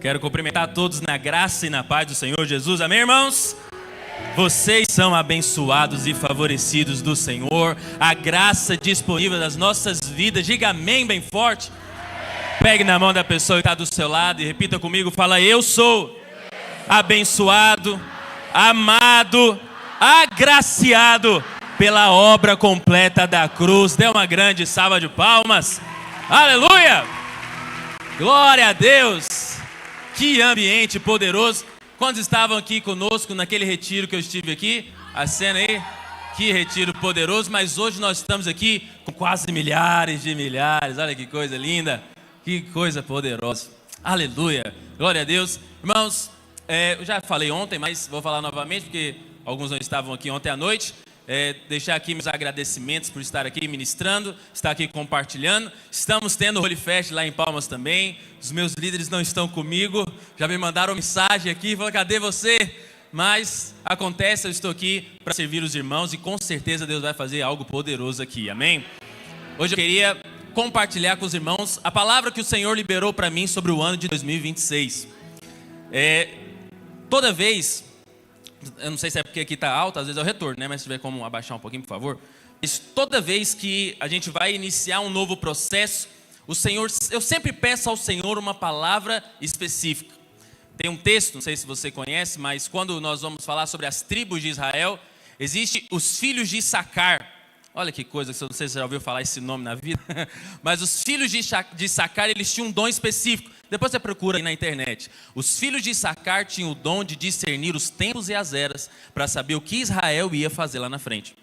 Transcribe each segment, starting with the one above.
Quero cumprimentar todos na graça e na paz do Senhor Jesus. Amém, irmãos? Vocês são abençoados e favorecidos do Senhor. A graça disponível nas nossas vidas. Diga amém bem forte. Pegue na mão da pessoa que está do seu lado e repita comigo. Fala: eu sou abençoado, amado, agraciado pela obra completa da cruz. Dê uma grande salva de palmas. Aleluia! Glória a Deus! Que ambiente poderoso. Quantos estavam aqui conosco naquele retiro que eu estive aqui? A cena aí, que retiro poderoso. Mas hoje nós estamos aqui com quase milhares de milhares. Olha que coisa linda, que coisa poderosa. Aleluia, glória a Deus. Irmãos, eu já falei ontem, mas vou falar novamente porque alguns não estavam aqui ontem à noite. Deixar aqui meus agradecimentos por estar aqui ministrando, estar aqui compartilhando. Estamos tendo o Holy Fest lá em Palmas também. Os meus líderes não estão comigo, já me mandaram mensagem aqui, falaram: cadê você? Mas acontece, eu estou aqui para servir os irmãos e com certeza Deus vai fazer algo poderoso aqui, amém? Hoje eu queria compartilhar com os irmãos a palavra que o Senhor liberou para mim sobre o ano de 2026. Toda vez, eu não sei se é porque aqui está alto, às vezes é o retorno, né? Mas se tiver como abaixar um pouquinho, por favor. Mas toda vez que a gente vai iniciar um novo processo, eu sempre peço ao Senhor uma palavra específica. Tem um texto, não sei se você conhece, mas quando nós vamos falar sobre as tribos de Israel, existe os filhos de Issacar. Olha que coisa, não sei se você já ouviu falar esse nome na vida, mas os filhos de Issacar, eles tinham um dom específico. Depois você procura aí na internet. Os filhos de Issacar tinham o dom de discernir os tempos e as eras para saber o que Israel ia fazer lá na frente.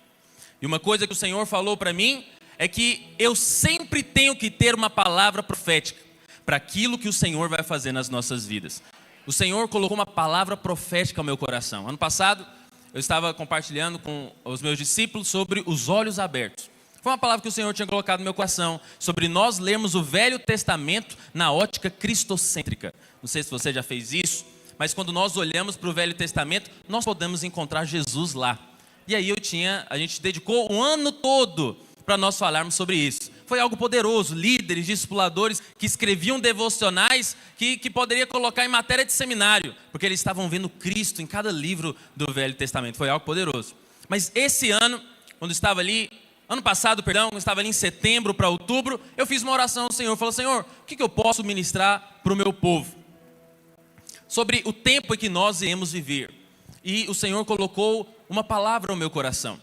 E uma coisa que o Senhor falou para mim é que eu sempre tenho que ter uma palavra profética para aquilo que o Senhor vai fazer nas nossas vidas. O Senhor colocou uma palavra profética ao meu coração. Ano passado eu estava compartilhando com os meus discípulos sobre os olhos abertos. Foi uma palavra que o Senhor tinha colocado no meu coração, sobre nós lermos o Velho Testamento na ótica cristocêntrica. Não sei se você já fez isso, mas quando nós olhamos para o Velho Testamento, nós podemos encontrar Jesus lá. E aí a gente dedicou um ano todo para nós falarmos sobre isso. Foi algo poderoso, líderes, discipuladores que escreviam devocionais que poderia colocar em matéria de seminário, porque eles estavam vendo Cristo em cada livro do Velho Testamento. Foi algo poderoso. Mas esse ano, ano passado, eu estava ali em setembro para outubro, eu fiz uma oração ao Senhor. Falei: Senhor, o que eu posso ministrar para o meu povo? Sobre o tempo em que nós iremos viver. E o Senhor colocou uma palavra no meu coração.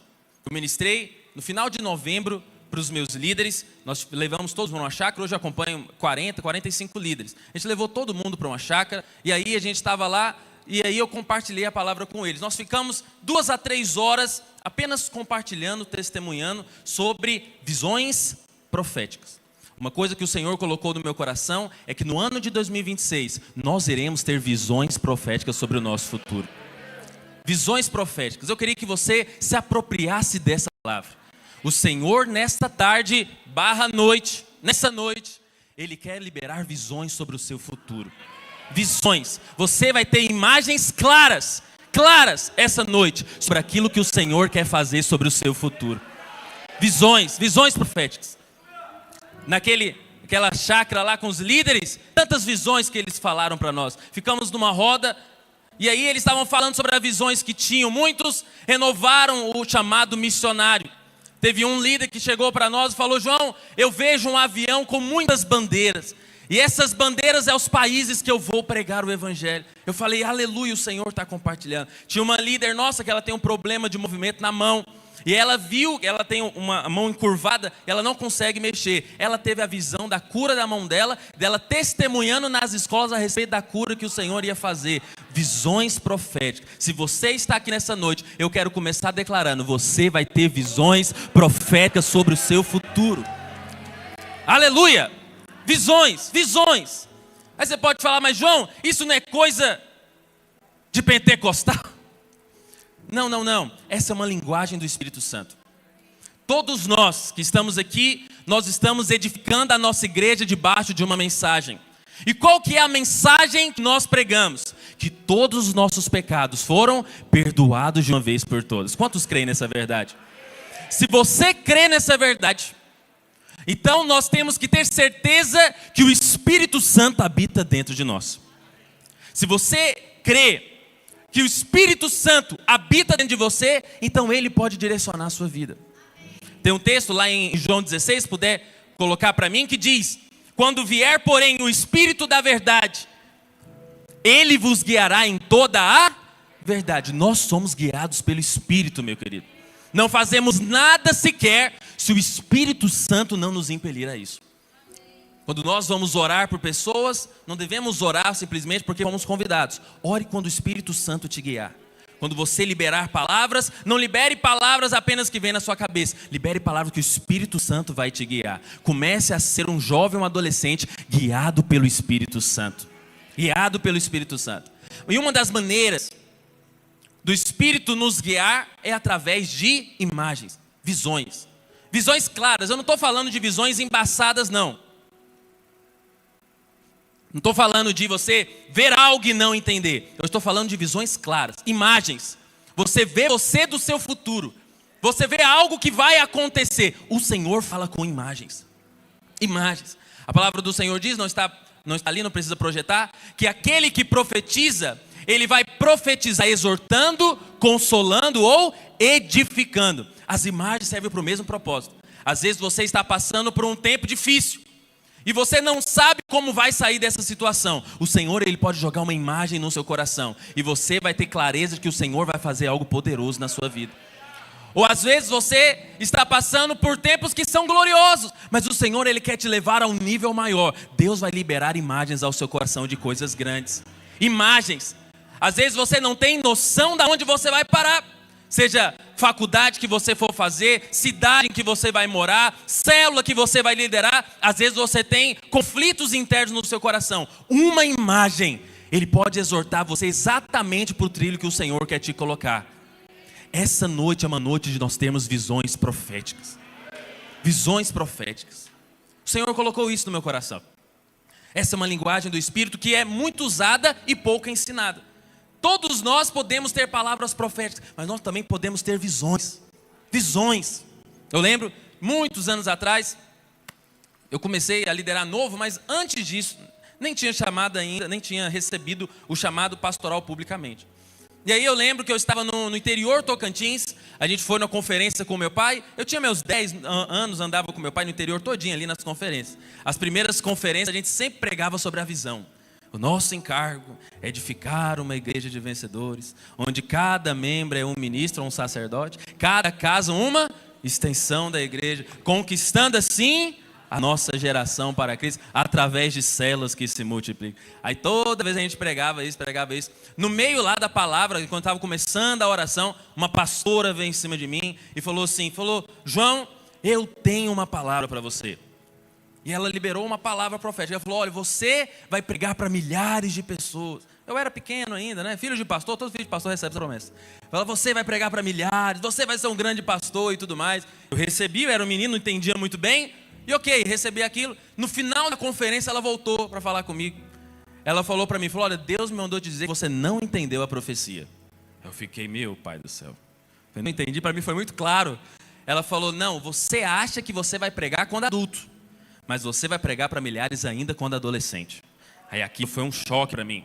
Eu ministrei no final de novembro para os meus líderes. Nós levamos todos para uma chácara. Hoje eu acompanho 45 líderes. A gente levou todo mundo para uma chácara. E aí a gente estava lá. E aí eu compartilhei a palavra com eles. Nós ficamos 2 a 3 horas apenas compartilhando, testemunhando sobre visões proféticas. Uma coisa que o Senhor colocou no meu coração é que no ano de 2026 nós iremos ter visões proféticas sobre o nosso futuro. Visões proféticas. Eu queria que você se apropriasse dessa palavra. O Senhor nesta tarde /noite, nessa noite, Ele quer liberar visões sobre o seu futuro. Visões. Você vai ter imagens claras essa noite sobre aquilo que o Senhor quer fazer sobre o seu futuro. Visões proféticas. Naquela chácara lá com os líderes, tantas visões que eles falaram para nós. Ficamos numa roda e aí eles estavam falando sobre as visões que tinham. Muitos renovaram o chamado missionário. Teve um líder que chegou para nós e falou: João, eu vejo um avião com muitas bandeiras. E essas bandeiras é os países que eu vou pregar o evangelho. Eu falei: aleluia, o Senhor está compartilhando. Tinha uma líder nossa que ela tem um problema de movimento na mão. E ela viu que ela tem uma mão encurvada, ela não consegue mexer. Ela teve a visão da cura da mão dela testemunhando nas escolas a respeito da cura que o Senhor ia fazer. Visões proféticas. Se você está aqui nessa noite, eu quero começar declarando: você vai ter visões proféticas sobre o seu futuro. Aleluia! Visões. Aí você pode falar: mas João, isso não é coisa de pentecostal? Não. Essa é uma linguagem do Espírito Santo. Todos nós que estamos aqui, nós estamos edificando a nossa igreja debaixo de uma mensagem. E qual que é a mensagem que nós pregamos? Que todos os nossos pecados foram perdoados de uma vez por todas. Quantos creem nessa verdade? Se você crê nessa verdade, então nós temos que ter certeza que o Espírito Santo habita dentro de nós. Se você crê que o Espírito Santo habita dentro de você, então Ele pode direcionar a sua vida. Tem um texto lá em João 16, se puder colocar para mim, que diz: quando vier, porém, o Espírito da verdade, Ele vos guiará em toda a verdade. Nós somos guiados pelo Espírito, meu querido. Não fazemos nada sequer se o Espírito Santo não nos impelir a isso. Quando nós vamos orar por pessoas, não devemos orar simplesmente porque fomos convidados. Ore quando o Espírito Santo te guiar. Quando você liberar palavras, não libere palavras apenas que vêm na sua cabeça. Libere palavras que o Espírito Santo vai te guiar. Comece a ser um jovem, um adolescente guiado pelo Espírito Santo. Guiado pelo Espírito Santo. E uma das maneiras do Espírito nos guiar é através de imagens, visões. Visões claras. Eu não estou falando de visões embaçadas, não. Não estou falando de você ver algo e não entender. Eu estou falando de visões claras, imagens. Você vê você do seu futuro. Você vê algo que vai acontecer. O Senhor fala com imagens. Imagens. A palavra do Senhor diz, não está ali, não precisa projetar, que aquele que profetiza, ele vai profetizar exortando, consolando ou edificando. As imagens servem para o mesmo propósito. Às vezes você está passando por um tempo difícil e você não sabe como vai sair dessa situação. O Senhor, Ele pode jogar uma imagem no seu coração e você vai ter clareza de que o Senhor vai fazer algo poderoso na sua vida. Ou às vezes você está passando por tempos que são gloriosos, mas o Senhor, Ele quer te levar a um nível maior. Deus vai liberar imagens ao seu coração de coisas grandes. Imagens. Às vezes você não tem noção de onde você vai parar. Seja faculdade que você for fazer, cidade em que você vai morar, célula que você vai liderar. Às vezes você tem conflitos internos no seu coração. Uma imagem, ele pode exortar você exatamente para o trilho que o Senhor quer te colocar. Essa noite é uma noite de nós termos visões proféticas. Visões proféticas. O Senhor colocou isso no meu coração. Essa é uma linguagem do Espírito que é muito usada e pouco ensinada. Todos nós podemos ter palavras proféticas, mas nós também podemos ter visões. Visões. Eu lembro, muitos anos atrás, eu comecei a liderar novo, mas antes disso, nem tinha chamado ainda, nem tinha recebido o chamado pastoral publicamente. E aí eu lembro que eu estava no interior Tocantins, a gente foi na conferência com meu pai. Eu tinha meus 10 anos, andava com meu pai no interior todinho ali nas conferências. As primeiras conferências a gente sempre pregava sobre a visão. O nosso encargo é edificar uma igreja de vencedores, onde cada membro é um ministro ou um sacerdote, cada casa uma extensão da igreja, conquistando assim a nossa geração para Cristo, através de células que se multiplicam. Aí toda vez a gente pregava isso. No meio lá da palavra, quando estava começando a oração, uma pastora veio em cima de mim e falou assim, João, eu tenho uma palavra para você. E ela liberou uma palavra profética. Ela falou, olha, você vai pregar para milhares de pessoas. Eu era pequeno ainda, né? Filho de pastor, todo filho de pastor recebe essa promessa. Ela, você vai pregar para milhares, você vai ser um grande pastor e tudo mais. Eu recebi, eu era um menino, não entendia muito bem. E ok, recebi aquilo. No final da conferência ela voltou para falar comigo. Ela falou para mim, olha, Deus me mandou dizer que você não entendeu a profecia. Eu fiquei, meu pai do céu. Eu não entendi, para mim foi muito claro. Ela falou, não, você acha que você vai pregar quando adulto, mas você vai pregar para milhares ainda quando adolescente. Aí aqui foi um choque para mim.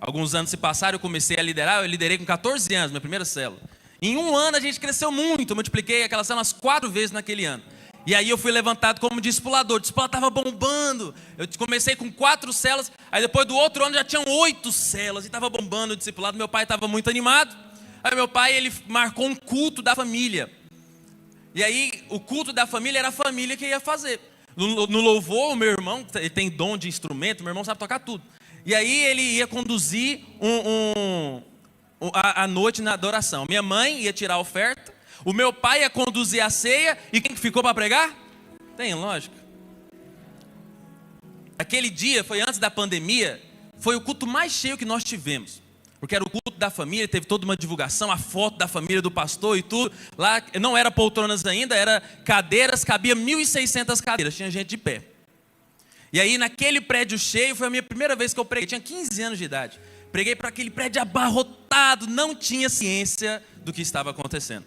Alguns anos se passaram, eu comecei a liderar, eu liderei com 14 anos, minha primeira célula. Em um ano a gente cresceu muito, eu multipliquei aquela célula umas 4 vezes naquele ano. E aí eu fui levantado como discipulador, o discipulado estava bombando. Eu comecei com 4 células, aí depois do outro ano já tinham 8 células, e estava bombando o discipulado, meu pai estava muito animado. Aí meu pai, ele marcou um culto da família. E aí o culto da família era a família que ia fazer. No louvor, o meu irmão, ele tem dom de instrumento, meu irmão sabe tocar tudo. E aí ele ia conduzir a noite na adoração. Minha mãe ia tirar a oferta, o meu pai ia conduzir a ceia, e quem ficou para pregar? Tem lógica. Aquele dia, foi antes da pandemia, foi o culto mais cheio que nós tivemos. Porque era o culto da família, teve toda uma divulgação, a foto da família do pastor e tudo. Lá não era poltronas ainda, era cadeiras, cabia 1.600 cadeiras, tinha gente de pé. E aí naquele prédio cheio, foi a minha primeira vez que eu preguei, tinha 15 anos de idade. Preguei para aquele prédio abarrotado, não tinha ciência do que estava acontecendo.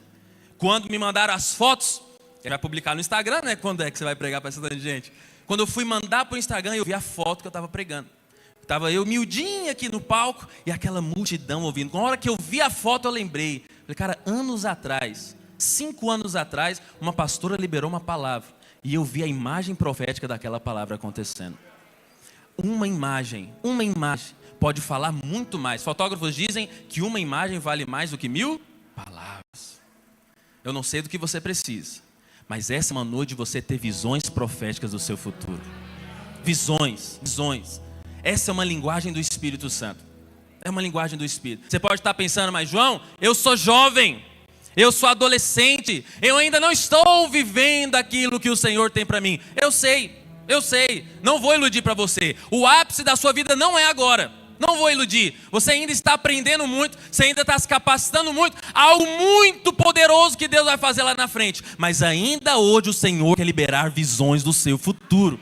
Quando me mandaram as fotos, ele vai publicar no Instagram, né? Quando é que você vai pregar para essa tanta gente? Quando eu fui mandar para o Instagram, eu vi a foto que eu estava pregando. Estava eu miudinho aqui no palco e aquela multidão ouvindo. Na hora que eu vi a foto, eu lembrei. Falei, cara, anos atrás, 5 anos atrás, uma pastora liberou uma palavra. E eu vi a imagem profética daquela palavra acontecendo. Uma imagem pode falar muito mais. Fotógrafos dizem que uma imagem vale mais do que 1000 palavras. Eu não sei do que você precisa, mas essa é uma noite de você ter visões proféticas do seu futuro. Visões. Essa é uma linguagem do Espírito Santo. É uma linguagem do Espírito. Você pode estar pensando, mas João, eu sou jovem, eu sou adolescente, eu ainda não estou vivendo aquilo que o Senhor tem para mim. Eu sei, não vou iludir para você. O ápice da sua vida não é agora. Não vou iludir. Você ainda está aprendendo muito, você ainda está se capacitando muito. Há algo muito poderoso que Deus vai fazer lá na frente. Mas ainda hoje o Senhor quer liberar visões do seu futuro.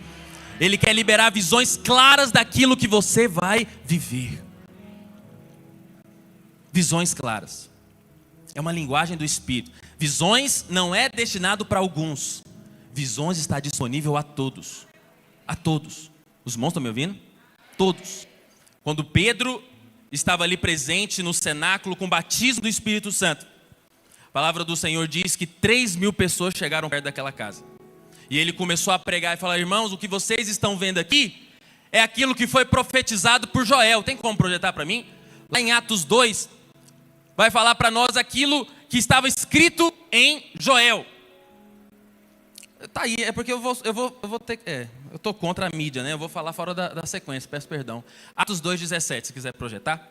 Ele quer liberar visões claras daquilo que você vai viver. Visões claras. É uma linguagem do Espírito. Visões não é destinado para alguns. Visões está disponível a todos. A todos. Os irmãos estão me ouvindo? Todos. Quando Pedro estava ali presente no cenáculo com o batismo do Espírito Santo, a palavra do Senhor diz que 3.000 pessoas chegaram perto daquela casa. E ele começou a pregar e falar, irmãos, o que vocês estão vendo aqui é aquilo que foi profetizado por Joel. Tem como projetar para mim? Lá em Atos 2, vai falar para nós aquilo que estava escrito em Joel. Tá aí, é porque eu vou ter eu estou contra a mídia, né? Eu vou falar fora da sequência, peço perdão. Atos 2,17, se quiser projetar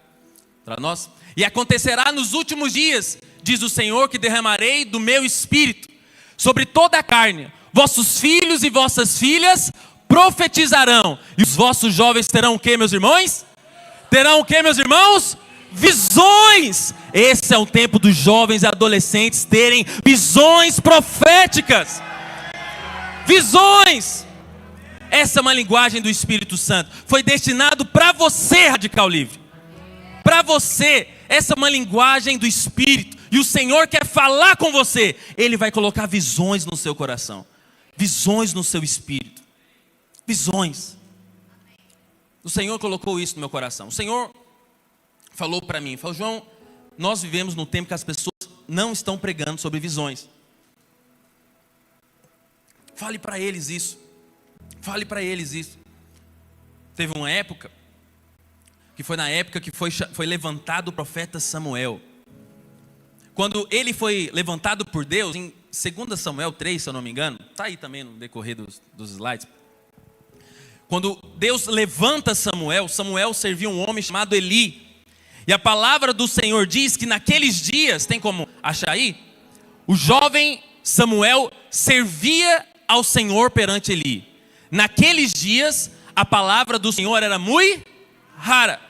para nós. E acontecerá nos últimos dias, diz o Senhor, que derramarei do meu espírito sobre toda a carne. Vossos filhos e vossas filhas profetizarão. E os vossos jovens terão o que, meus irmãos? Terão o que, meus irmãos? Visões. Esse é o tempo dos jovens e adolescentes terem visões proféticas. Visões. Essa é uma linguagem do Espírito Santo. Foi destinado para você, Radical Livre. Para você. Essa é uma linguagem do Espírito. E o Senhor quer falar com você. Ele vai colocar visões no seu coração. Visões no seu espírito. Visões. O Senhor colocou isso no meu coração. O Senhor falou para mim, falou, João, nós vivemos num tempo que as pessoas não estão pregando sobre visões. Fale para eles isso. Fale para eles isso. Teve uma época, que foi na época que foi levantado o profeta Samuel. Quando ele foi levantado por Deus, em 2 Samuel 3, se eu não me engano, está aí também no decorrer dos slides. Quando Deus levanta Samuel, Samuel servia um homem chamado Eli. E a palavra do Senhor diz que naqueles dias, tem como achar aí? O jovem Samuel servia ao Senhor perante Eli. Naqueles dias, a palavra do Senhor era muito rara.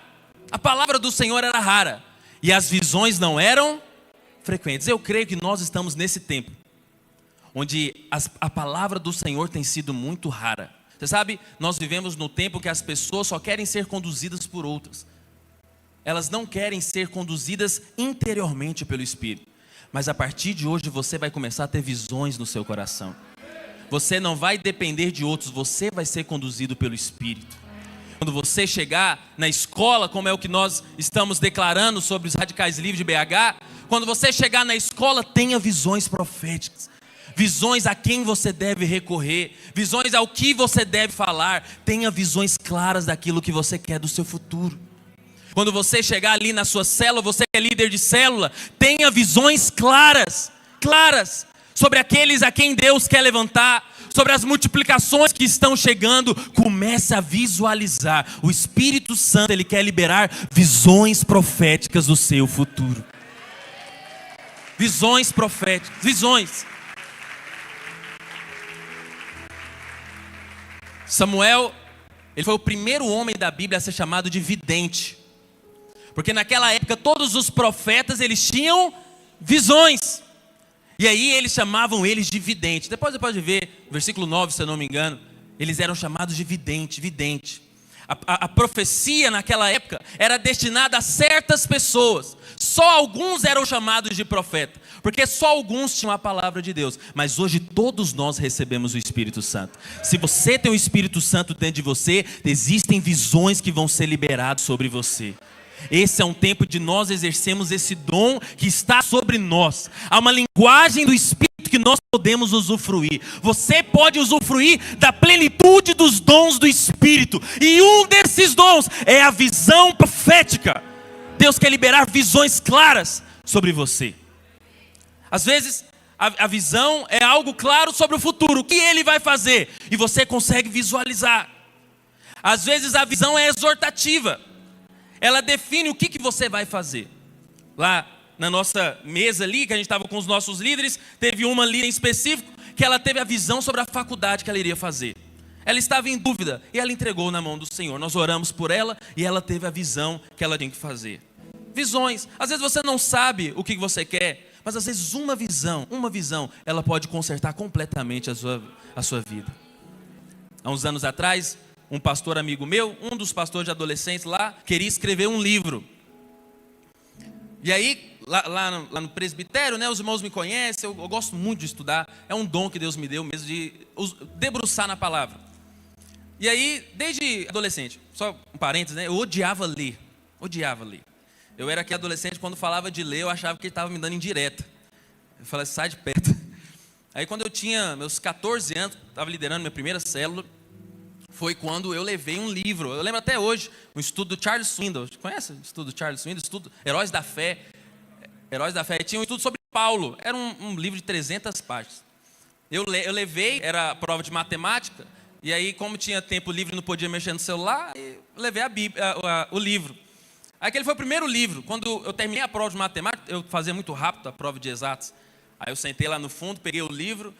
A palavra do Senhor era rara. E as visões não eram frequentes. Eu creio que nós estamos nesse tempo, onde a palavra do Senhor tem sido muito rara. Você sabe, nós vivemos no tempo que as pessoas só querem ser conduzidas por outras. Elas não querem ser conduzidas interiormente pelo Espírito. Mas a partir de hoje você vai começar a ter visões no seu coração. Você não vai depender de outros, você vai ser conduzido pelo Espírito. Quando você chegar na escola, como é o que nós estamos declarando sobre os Radicais Livres de BH, quando você chegar na escola, tenha visões proféticas. Visões a quem você deve recorrer, visões ao que você deve falar. Tenha visões claras daquilo que você quer do seu futuro. Quando você chegar ali na sua célula, você que é líder de célula, tenha visões claras sobre aqueles a quem Deus quer levantar, sobre as multiplicações que estão chegando. Comece a visualizar. O Espírito Santo, ele quer liberar visões proféticas do seu futuro. Visões proféticas, visões. Samuel, ele foi o primeiro homem da Bíblia a ser chamado de vidente. Porque naquela época todos os profetas eles tinham visões. E aí eles chamavam eles de vidente. Depois você pode ver, versículo 9, se eu não me engano, eles eram chamados de vidente. A profecia naquela época era destinada a certas pessoas. só alguns eram chamados de profeta, porque só alguns tinham a palavra de Deus. Mas hoje todos nós recebemos o Espírito Santo. Se você tem o Espírito Santo dentro de você, existem visões que vão ser liberadas sobre você. Esse é um tempo de nós exercermos esse dom que está sobre nós. Há uma linguagem do Espírito que nós podemos usufruir. Você pode usufruir da plenitude dos dons do Espírito. E um desses dons é a visão profética. Deus quer liberar visões claras sobre você. Às vezes a visão é algo claro sobre o futuro, o que Ele vai fazer, e você consegue visualizar. Às vezes a visão é exortativa. Ela define o que você vai fazer. Lá na nossa mesa ali, que a gente estava com os nossos líderes, teve uma líder em específico, que ela teve a visão sobre a faculdade que ela iria fazer. Ela estava em dúvida, e ela entregou na mão do Senhor. Nós oramos por ela, e ela teve a visão que ela tinha que fazer. Visões, às vezes você não sabe o que você quer, mas às vezes uma visão, ela pode consertar completamente a sua vida. Há uns anos atrás, um pastor amigo meu, um dos pastores de adolescentes lá, queria escrever um livro. E aí, lá no presbitério, né, os irmãos me conhecem, eu gosto muito de estudar, é um dom que Deus me deu mesmo, de debruçar na palavra. E aí, desde adolescente, só um parênteses, né, eu odiava ler. Eu era aquele adolescente, quando falava de ler, eu achava que ele estava me dando indireta. Eu falava, sai de perto. Aí quando eu tinha meus 14 anos, estava liderando minha primeira célula, foi quando eu levei um livro, eu lembro até hoje, um estudo do Charles Swindoll. Conhece o estudo do Charles Swindoll? Estudo Heróis da Fé. Tinha um estudo sobre Paulo, era um livro de 300 páginas. Eu levei, era prova de matemática, e aí como tinha tempo livre, não podia mexer no celular, eu levei o livro. Aí aquele foi o primeiro livro. Quando eu terminei a prova de matemática, eu fazia muito rápido a prova de exatas. Aí eu sentei lá no fundo, peguei o livro.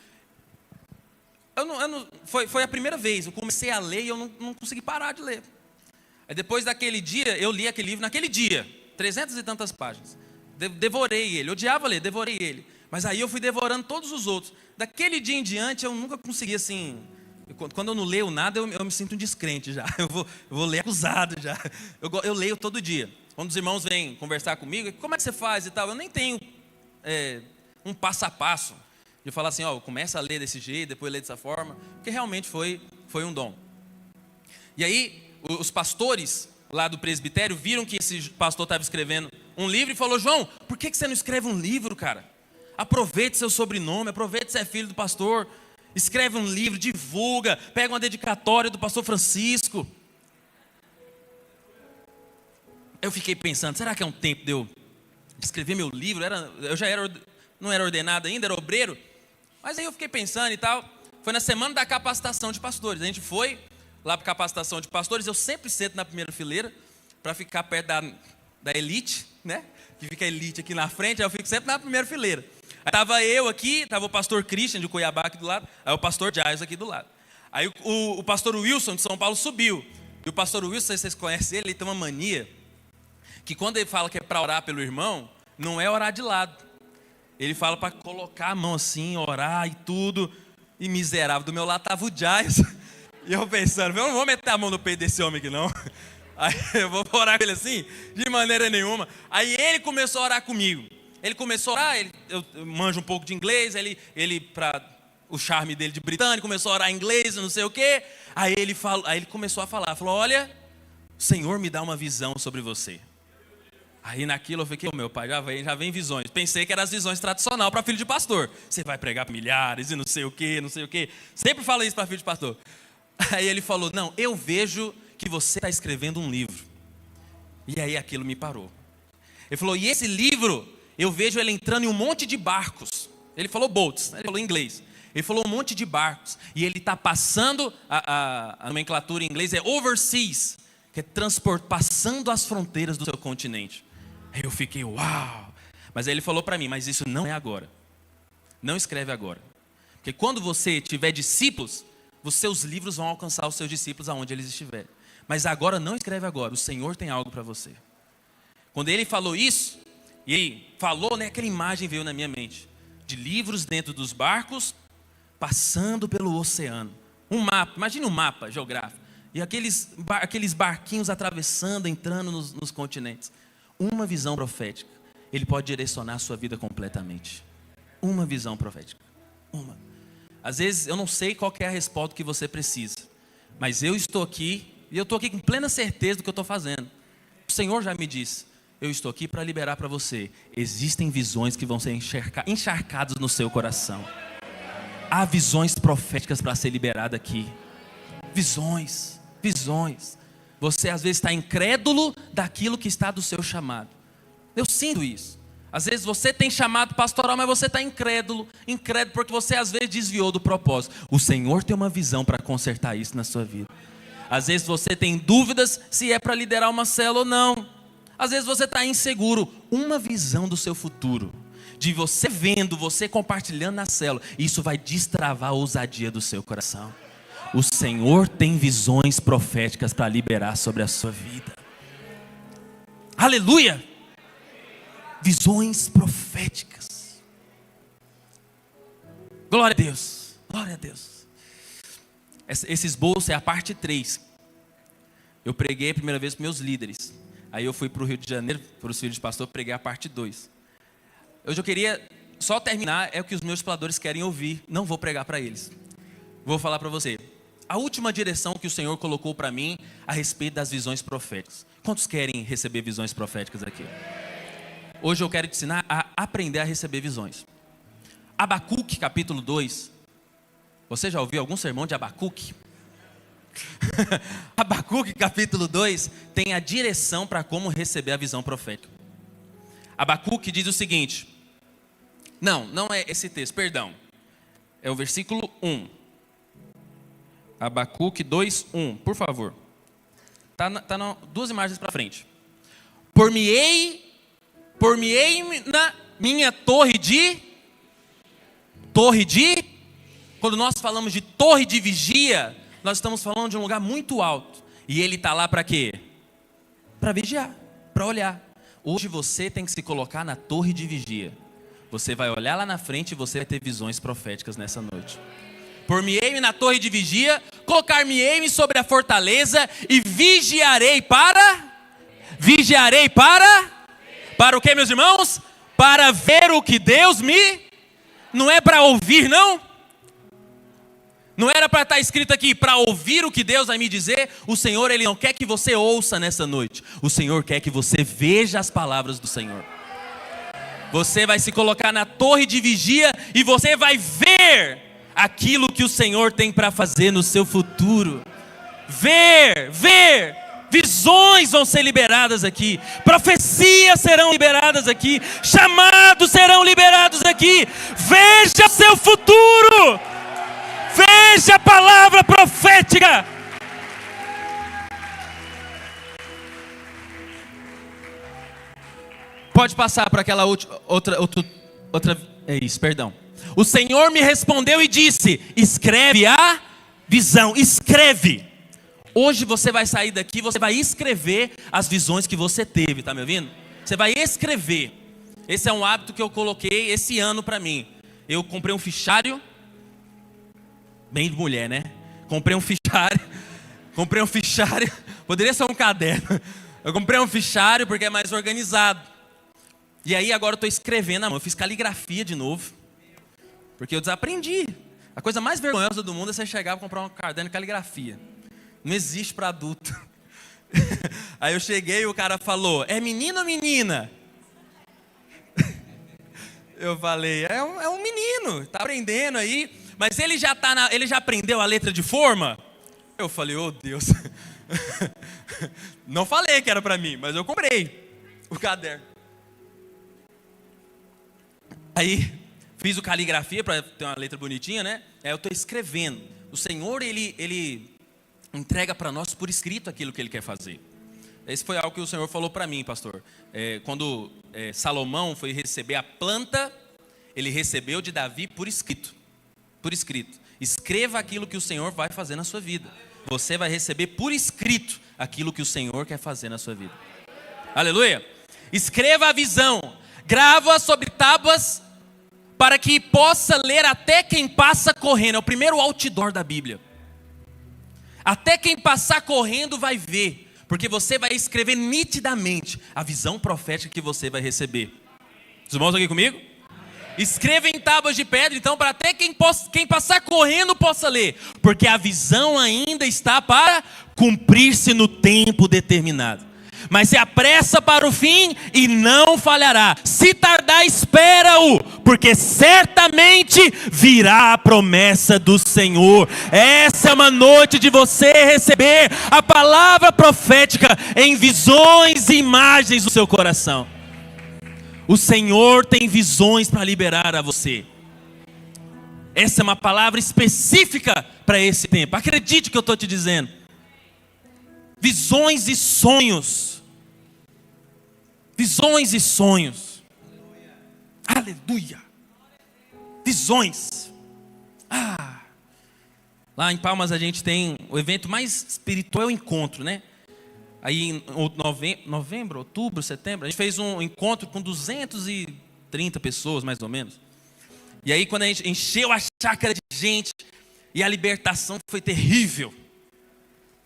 Foi a primeira vez, eu comecei a ler e eu não consegui parar de ler. Aí depois daquele dia, eu li aquele livro naquele dia, 300 e tantas páginas. Devorei ele, odiava ler, devorei ele. Mas aí eu fui devorando todos os outros. Daquele dia em diante, eu nunca consegui assim... Quando eu não leio nada, eu me sinto um descrente já. Eu vou ler acusado já. Eu leio todo dia. Quando os irmãos vêm conversar comigo, como é que você faz e tal? Eu nem tenho um passo a passo. De falar assim, começa a ler desse jeito, depois lê dessa forma. Porque realmente foi um dom. E aí, os pastores lá do presbitério viram que esse pastor estava escrevendo um livro e falou, João, por que você não escreve um livro, cara? Aproveite seu sobrenome, aproveite que você é filho do pastor. Escreve um livro, divulga, pega uma dedicatória do pastor Francisco. Eu fiquei pensando, será que é um tempo de eu escrever meu livro? Eu já não era ordenado ainda, era obreiro. Mas aí eu fiquei pensando e tal. Foi na semana da capacitação de pastores. A gente foi lá para a capacitação de pastores. Eu sempre sento na primeira fileira para ficar perto da elite, né? Que fica a elite aqui na frente, aí eu fico sempre na primeira fileira. Aí estava eu aqui, estava o pastor Christian de Cuiabá aqui do lado, aí o pastor Jairus aqui do lado. Aí o pastor Wilson de São Paulo subiu. E o pastor Wilson, não sei se vocês conhecem ele tem uma mania, que quando ele fala que é para orar pelo irmão, não é orar de lado. Ele fala para colocar a mão assim, orar e tudo. E miserável, do meu lado estava o Jairus. E eu pensando, eu não vou meter a mão no peito desse homem aqui não. Aí eu vou orar com ele assim, de maneira nenhuma. Aí ele começou a orar comigo. Ele começou a orar, eu manjo um pouco de inglês, ele para o charme dele de britânico, começou a orar em inglês, não sei o quê. Aí ele começou a falar, falou, olha, o Senhor me dá uma visão sobre você. Aí naquilo eu fiquei, meu pai, já vem visões. Pensei que eram as visões tradicionais para filho de pastor. Você vai pregar para milhares e não sei o quê. Sempre fala isso para filho de pastor. Aí ele falou, não, eu vejo que você está escrevendo um livro. E aí aquilo me parou. Ele falou, e esse livro, eu vejo ele entrando em um monte de barcos. Ele falou boats, ele falou em inglês. Ele falou um monte de barcos. E ele está passando, a nomenclatura em inglês é overseas, que é passando as fronteiras do seu continente. Aí eu fiquei, uau. Mas aí ele falou para mim, mas isso não é agora. Não escreve agora. Porque quando você tiver discípulos, os seus livros vão alcançar os seus discípulos aonde eles estiverem. Mas agora não escreve agora, o Senhor tem algo para você. Quando ele falou isso, e ele falou, né, aquela imagem veio na minha mente. De livros dentro dos barcos, passando pelo oceano. Um mapa, imagine um mapa geográfico. E aqueles barquinhos atravessando, entrando nos continentes. Uma visão profética. Ele pode direcionar a sua vida completamente. Uma visão profética. Uma. Às vezes eu não sei qual que é a resposta que você precisa. Mas eu estou aqui, e eu estou aqui com plena certeza do que eu estou fazendo. O Senhor já me disse, eu estou aqui para liberar para você. Existem visões que vão ser encharcadas no seu coração. Há visões proféticas para ser liberada aqui. Visões. Você às vezes está incrédulo daquilo que está do seu chamado. Eu sinto isso. Às vezes você tem chamado pastoral, mas você está incrédulo porque você às vezes desviou do propósito. O Senhor tem uma visão para consertar isso na sua vida. Às vezes você tem dúvidas se é para liderar uma célula ou não. Às vezes você está inseguro. Uma visão do seu futuro, de você vendo, você compartilhando na célula, isso vai destravar a ousadia do seu coração. O Senhor tem visões proféticas para liberar sobre a sua vida. Aleluia! Visões proféticas. Glória a Deus. Glória a Deus. Esse esboço é a parte 3. Eu preguei a primeira vez para meus líderes. Aí eu fui para o Rio de Janeiro, para os filhos de pastor, preguei a parte 2. Hoje eu queria só terminar, é o que os meus discipuladores querem ouvir. Não vou pregar para eles. Vou falar para você. A última direção que o Senhor colocou para mim a respeito das visões proféticas. Quantos querem receber visões proféticas aqui? Hoje eu quero te ensinar a aprender a receber visões. Abacuque, capítulo 2. Você já ouviu algum sermão de Abacuque? Abacuque, capítulo 2, tem a direção para como receber a visão profética. Abacuque diz o seguinte. Não é esse texto, perdão. É o versículo 1. Abacuque 2, 1, por favor. Tá duas imagens para frente. Por-me-ei na minha torre de... Quando nós falamos de torre de vigia, nós estamos falando de um lugar muito alto. E ele está lá para quê? Para vigiar, para olhar. Hoje você tem que se colocar na torre de vigia. Você vai olhar lá na frente e você vai ter visões proféticas nessa noite. Por-me-ei na torre de vigia, colocar-me-ei sobre a fortaleza e vigiarei para o que, meus irmãos? Para ver o que Deus me... Não é para ouvir, não? Não era para estar escrito aqui, para ouvir o que Deus vai me dizer. O Senhor, Ele não quer que você ouça nessa noite. O Senhor quer que você veja as palavras do Senhor. Você vai se colocar na torre de vigia e você vai ver aquilo que o Senhor tem para fazer no seu futuro. Ver. Visões vão ser liberadas aqui. Profecias serão liberadas aqui. Chamados serão liberados aqui. Veja o seu futuro. Veja a palavra profética. Pode passar para aquela outra. É isso, perdão. O Senhor me respondeu e disse: escreve a visão. Escreve. Hoje você vai sair daqui, você vai escrever as visões que você teve, tá me ouvindo? Você vai escrever. Esse é um hábito que eu coloquei esse ano para mim. Eu comprei um fichário, bem de mulher, né? Comprei um fichário, poderia ser um caderno. Eu comprei um fichário porque é mais organizado. E aí agora eu estou escrevendo na mão, eu fiz caligrafia de novo, porque eu desaprendi. A coisa mais vergonhosa do mundo é você chegar e comprar um caderno de caligrafia. Não existe para adulto. Aí eu cheguei e o cara falou: é menino ou menina? Eu falei: é um menino, tá aprendendo aí. Mas ele já aprendeu a letra de forma? Eu falei: oh Deus. Não falei que era para mim, mas eu comprei o caderno. Aí fiz o caligrafia para ter uma letra bonitinha, né? Aí eu estou escrevendo. O Senhor, ele entrega para nós por escrito aquilo que Ele quer fazer. Esse foi algo que o Senhor falou para mim, pastor. Quando Salomão foi receber a planta, ele recebeu de Davi por escrito. Por escrito. Escreva aquilo que o Senhor vai fazer na sua vida. Você vai receber por escrito aquilo que o Senhor quer fazer na sua vida. Aleluia. Escreva a visão. Grava sobre tábuas para que possa ler até quem passa correndo. É o primeiro outdoor da Bíblia. Até quem passar correndo vai ver, porque você vai escrever nitidamente a visão profética que você vai receber. Os irmãos aqui comigo? Escreva em tábuas de pedra, então, para até quem passar correndo possa ler. Porque a visão ainda está para cumprir-se no tempo determinado. Mas se apressa para o fim e não falhará. Se tardar, espera-o, porque certamente virá a promessa do Senhor. Essa é uma noite de você receber a palavra profética em visões e imagens do seu coração. O Senhor tem visões para liberar a você. Essa é uma palavra específica para esse tempo. Acredite que eu estou te dizendo. Visões e sonhos. Visões e sonhos. Aleluia. Visões. Lá em Palmas a gente tem o evento mais espiritual, é o encontro, né? Aí em novembro, outubro, setembro, a gente fez um encontro com 230 pessoas, mais ou menos. E aí quando a gente encheu a chácara de gente, e a libertação foi terrível.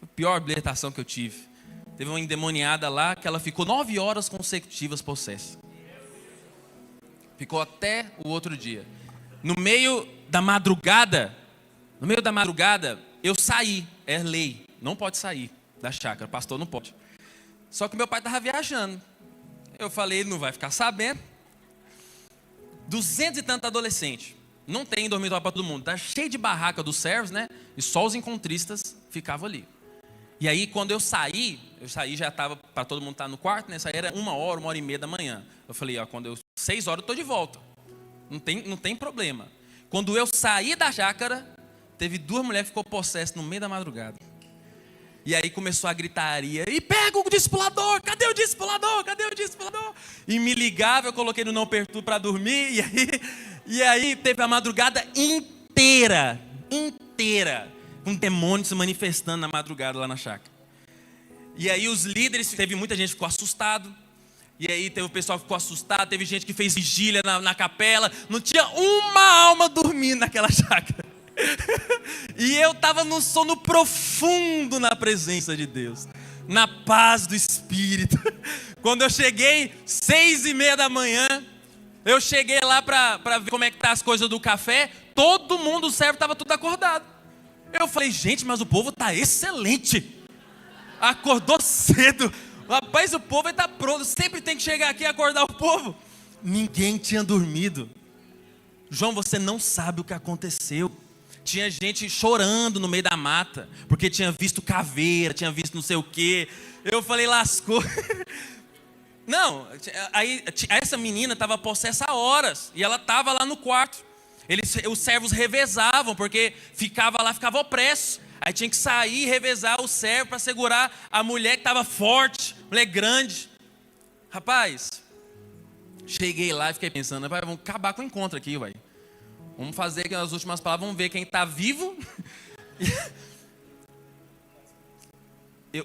A pior libertação que eu tive. Teve uma endemoniada lá que ela ficou 9 horas consecutivas possessa. Ficou até o outro dia. No meio da madrugada, eu saí, é lei, não pode sair da chácara, pastor não pode. Só que meu pai estava viajando. Eu falei, ele não vai ficar sabendo. 200 e tantos adolescentes. Não tem dormitório para todo mundo. Tá cheio de barraca dos servos, né? E só os encontristas ficavam ali. E aí quando eu saí já estava para todo mundo estar no quarto, né? Saí era 1h, 1h30 da manhã. Eu falei, 6 horas eu estou de volta. Não tem problema. Quando eu saí da chácara, teve 2 mulheres que ficou possessas no meio da madrugada. E aí começou a gritaria, e pega o discipulador, cadê o discipulador, cadê o discipulador? E me ligava, eu coloquei no não perturbe para dormir, e aí teve a madrugada inteira, com demônios se manifestando na madrugada lá na chácara. E aí os líderes, teve muita gente que ficou assustado, e aí teve o pessoal que ficou assustado, teve gente que fez vigília na capela, não tinha uma alma dormindo naquela chácara. E eu estava num sono profundo na presença de Deus, na paz do Espírito. Quando eu cheguei, 6h30 da manhã, eu cheguei lá para ver como é que tá as coisas do café. Todo mundo, o servo estava tudo acordado. Eu falei, gente, mas o povo está excelente. Acordou cedo. Rapaz, o povo está pronto. Sempre tem que chegar aqui e acordar o povo. Ninguém tinha dormido. João, você não sabe o que aconteceu. Tinha gente chorando no meio da mata, porque tinha visto caveira, tinha visto não sei o quê. Eu falei, lascou. Não, aí essa menina estava possessa há horas, e ela estava lá no quarto. Os servos revezavam, porque ficava opresso. Aí tinha que sair e revezar o servo para segurar a mulher que estava forte, mulher grande. Rapaz, cheguei lá e fiquei pensando, vamos acabar com o encontro aqui, vai. Vamos fazer aqui nas últimas palavras, vamos ver quem está vivo.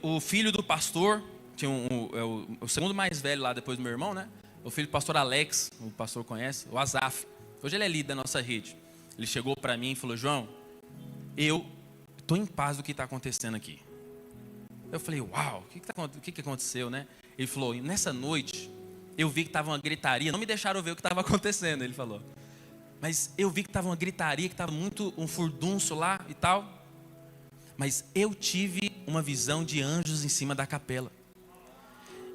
O filho do pastor, tinha o segundo mais velho lá depois do meu irmão, né? O filho do pastor Alex, o pastor conhece, o Azaf. Hoje ele é líder da nossa rede. Ele chegou para mim e falou, João, eu estou em paz do que está acontecendo aqui. Eu falei, uau, o que aconteceu, né? Ele falou, nessa noite, eu vi que estava uma gritaria, não me deixaram ver o que estava acontecendo, ele falou. Mas eu vi que estava uma gritaria, que estava muito um furdunço lá e tal. Mas eu tive uma visão de anjos em cima da capela.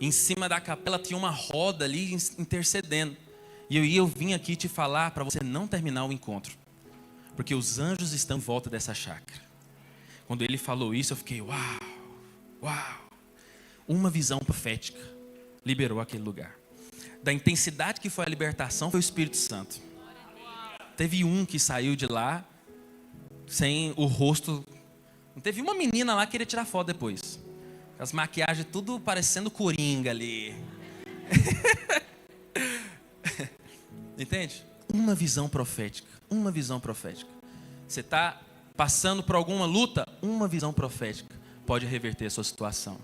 Em cima da capela tinha uma roda ali intercedendo. E eu vim aqui te falar para você não terminar o encontro. Porque os anjos estão em volta dessa chácara. Quando ele falou isso, eu fiquei, uau. Uma visão profética liberou aquele lugar. Da intensidade que foi a libertação, foi o Espírito Santo. Teve um que saiu de lá sem o rosto. Teve uma menina lá que queria tirar foto depois. As maquiagens tudo parecendo coringa ali. Entende? Uma visão profética. Uma visão profética. Você está passando por alguma luta? Uma visão profética pode reverter a sua situação.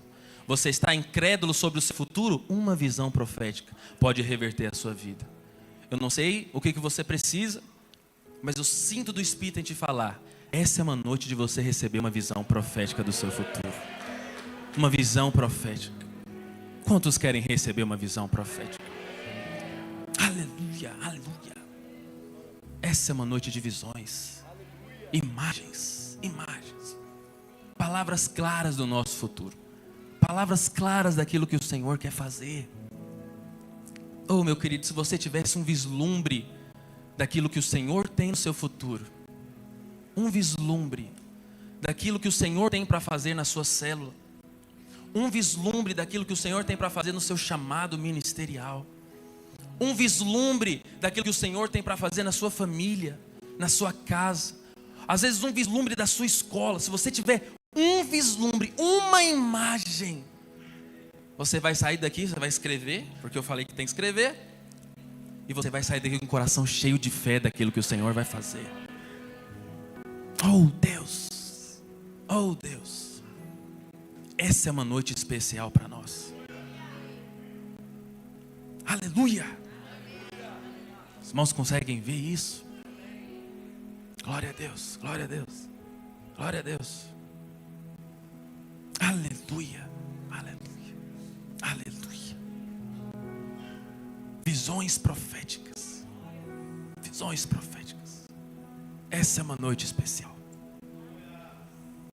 Você está incrédulo sobre o seu futuro? Uma visão profética pode reverter a sua vida. Eu não sei o que você precisa, mas eu sinto do Espírito em te falar. Essa é uma noite de você receber uma visão profética do seu futuro. Uma visão profética. Quantos querem receber uma visão profética? Aleluia, aleluia. Essa é uma noite de visões, imagens, palavras claras do nosso futuro, palavras claras daquilo que o Senhor quer fazer. Oh, meu querido, se você tivesse um vislumbre daquilo que o Senhor tem no seu futuro, um vislumbre daquilo que o Senhor tem para fazer na sua célula, um vislumbre daquilo que o Senhor tem para fazer no seu chamado ministerial, um vislumbre daquilo que o Senhor tem para fazer na sua família, na sua casa, às vezes um vislumbre da sua escola. Se você tiver um vislumbre, uma imagem, você vai sair daqui, você vai escrever, porque eu falei que tem que escrever, e você vai sair daqui com o coração cheio de fé daquilo que o Senhor vai fazer. Oh Deus, oh Deus, essa é uma noite especial para nós. Aleluia. Os irmãos conseguem ver isso? Glória a Deus, glória a Deus, glória a Deus. Aleluia, aleluia, aleluia. Visões proféticas, visões proféticas. Essa é uma noite especial.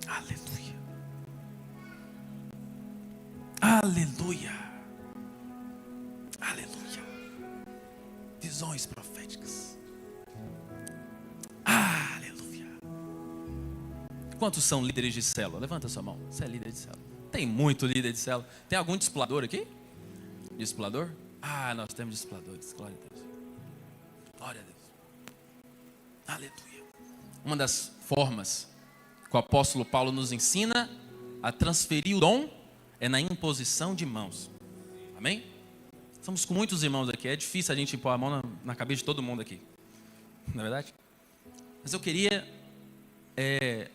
Aleluia, aleluia, aleluia. Visões proféticas. Aleluia. Quantos são líderes de célula? Levanta sua mão. Você é líder de célula? Tem muito líder de célula. Tem algum discipulador aqui? Discipulador? Ah, nós temos discipuladores. Glória a Deus. Glória a Deus. Aleluia. Uma das formas que o apóstolo Paulo nos ensina a transferir o dom é na imposição de mãos. Amém? Estamos com muitos irmãos aqui. É difícil a gente impor a mão na cabeça de todo mundo aqui. Não é verdade? Mas eu queria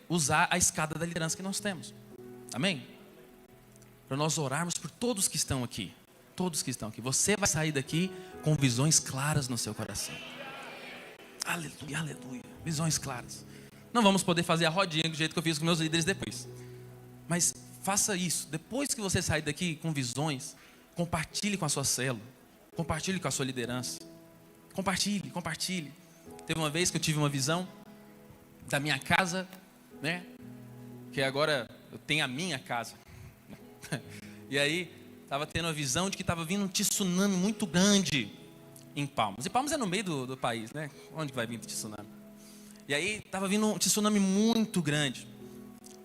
usar a escada da liderança que nós temos. Amém? Para nós orarmos por todos que estão aqui. Todos que estão aqui. Você vai sair daqui com visões claras no seu coração. Aleluia, aleluia. Visões claras. Não vamos poder fazer a rodinha do jeito que eu fiz com meus líderes depois. Mas faça isso. Depois que você sair daqui com visões, compartilhe com a sua célula. Compartilhe com a sua liderança. Compartilhe, compartilhe. Teve uma vez que eu tive uma visão da minha casa, né? Que agora eu tenho a minha casa. E aí, estava tendo a visão de que estava vindo um tsunami muito grande em Palmas. E Palmas é no meio do país, né? Onde que vai vir o tsunami? E aí, estava vindo um tsunami muito grande.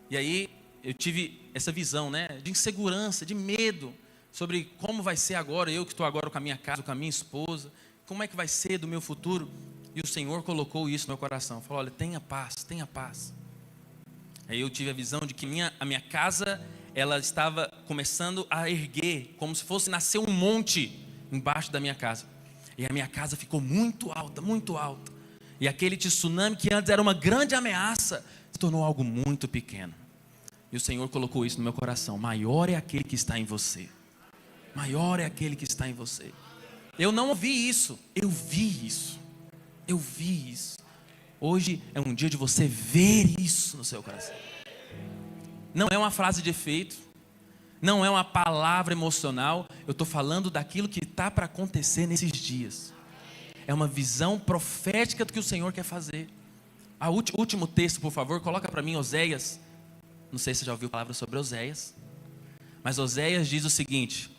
E aí, eu tive essa visão, né? De insegurança, de medo, sobre como vai ser agora, eu que estou agora com a minha casa, com a minha esposa, como é que vai ser do meu futuro? E o Senhor colocou isso no meu coração, falou, olha, tenha paz, tenha paz. Aí eu tive a visão de que a minha casa, ela estava começando a erguer, como se fosse nascer um monte embaixo da minha casa. E a minha casa ficou muito alta, muito alta. E aquele tsunami que antes era uma grande ameaça, se tornou algo muito pequeno. E o Senhor colocou isso no meu coração, maior é aquele que está em você. Maior é aquele que está em você. Eu não ouvi isso, eu vi isso. Eu vi isso. Hoje é um dia de você ver isso no seu coração. Não é uma frase de efeito. Não é uma palavra emocional. Eu estou falando daquilo que está para acontecer nesses dias. É uma visão profética do que o Senhor quer fazer. O último texto, por favor, coloca para mim Oséias. Não sei se você já ouviu palavra sobre Oséias. Mas Oséias diz o seguinte: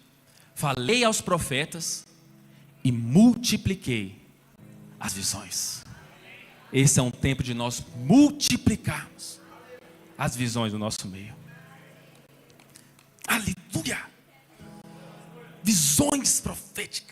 falei aos profetas e multipliquei as visões. Esse é um tempo de nós multiplicarmos as visões do nosso meio. Aleluia! Visões proféticas.